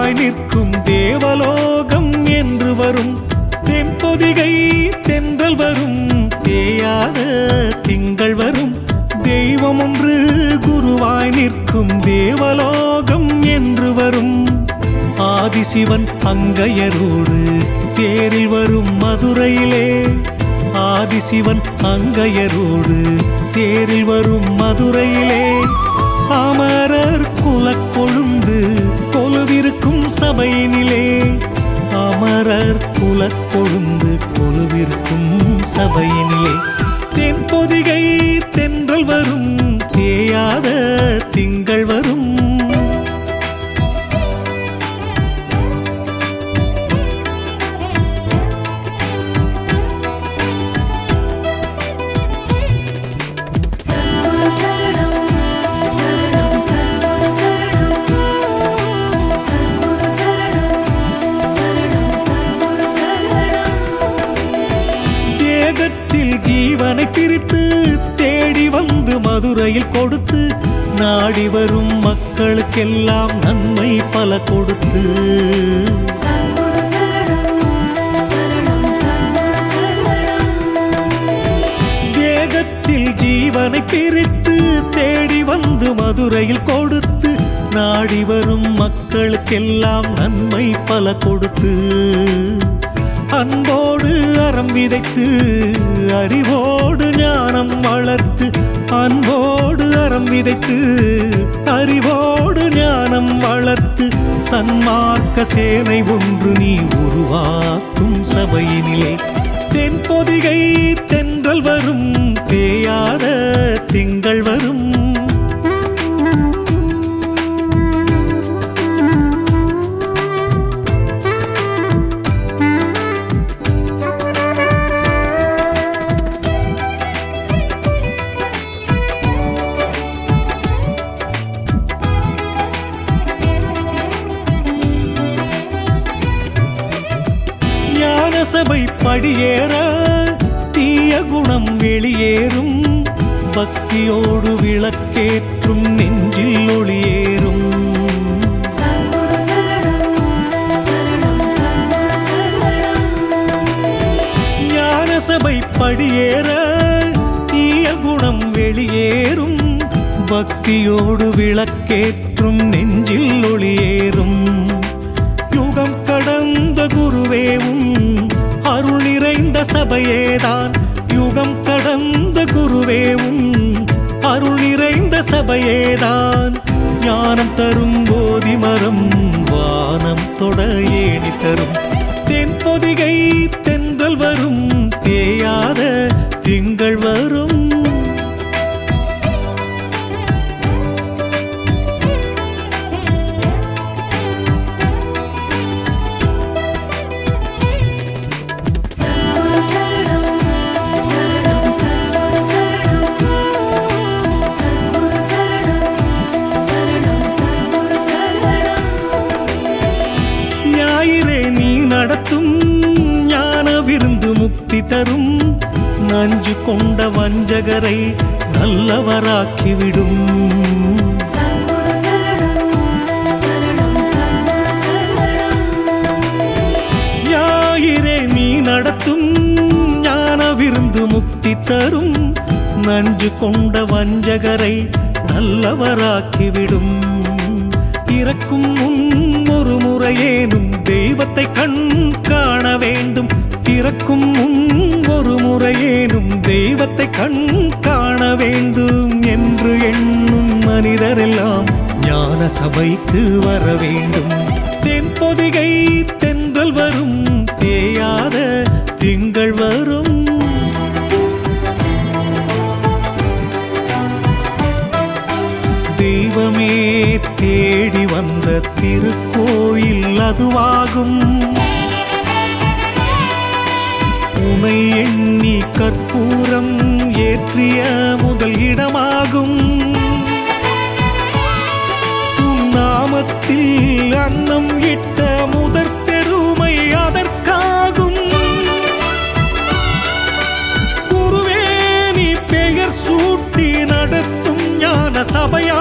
குருவாய் நிற்கும் தேவலோகம் என்று வரும். தென்பொதிகை தென்றல் வரும், தேயாத திங்கள் வரும். தெய்வம் ஒன்று குருவாய் நிற்கும் தேவலோகம் என்று வரும். ஆதிசிவன் அங்கையரோடு தேரில் வரும் மதுரையிலே. ஆதிசிவன் அங்கையரோடு தேரில் வரும் மதுரையிலே. அமரர் குலக்கொழுந்து கொலுவிருக்கும் சபையினிலே. அமரர் குலக்கொழுந்து கொலுவிருக்கும் சபையினிலே. தென்பொதிகை தென்றல் வரும், தேயாத திங்கள் வரும். ஜீவனை பிரித்து தேடி வந்து மதுரையில் கொடுத்து நாடி வரும் மக்களுக்கெல்லாம் நன்மை பல கொடுத்து. தேகத்தில் ஜீவனை பிரித்து தேடி வந்து மதுரையில் கொடுத்து நாடி வரும் மக்களுக்கெல்லாம் நன்மை பல கொடுத்து. அன்போடு அறம் விதைத்து அறிவோடு ஞானம் வளர்த்து. அன்போடு அறம் விதைத்து அறிவோடு ஞானம் வளர்த்து. சன்மார்க்க சேனை ஒன்று நீ உருவாக்கும் சபையினிலே. தென்பொதிகை தென்றல் வரும், தேயாத திங்கள் வரும். சபை படியேற தீய குணம் வெளியேறும். பக்தியோடு விளக்கேற்றும் நெஞ்சில் ஒளியேறும். ஞான சபை படியேற தீய குணம் வெளியேறும். பக்தியோடு விளக்கேற்றும் நெஞ்சில் ஒளியேறும். யுகம் கடந்த குருவேவும் அருள் நிறைந்த சபையேதான். யுகம் கடந்த குருவேவும் அருள் நிறைந்த சபையேதான். ஞானம் தரும் போதி மரம் வானம் தொட ஏணி தரும். தென்பொதிகை தென்றல் வரும், தேயாத திங்கள் வரும். நடத்தும் ஞான விருந்து முக்தி தரும். நஞ்சு கொண்ட வஞ்சகரை நல்லவராக்கிவிடும். ஞாயிறே நீ நடத்தும் ஞான விருந்து முக்தி தரும். நஞ்சு கொண்ட வஞ்சகரை நல்லவராக்கிவிடும். இறக்கும் முன் ஒரு முறையேனும் தெய்வத்தை கண் காண வேண்டும். இறக்கும் முன் ஒரு முறையேனும் தெய்வத்தை கண் காண வேண்டும் என்று எண்ணும் மனிதரெல்லாம் ஞான சபைக்கு வர வேண்டும். தென்பொதிகை தென்றல் வரும், தேயாத திங்கள் வரும். தெய்வமே தேடி வந்த திருக்கோயில் அதுவாகும். உனை எண்ணி கற்பூரம் ஏற்றிய முதல் இடமாகும். உன் நாமத்தில் அன்னம் இட்ட முதற் பெருமை அதற்காகும். குருவே நீ பெயர் சூட்டி நடத்தும் ஞான சபையா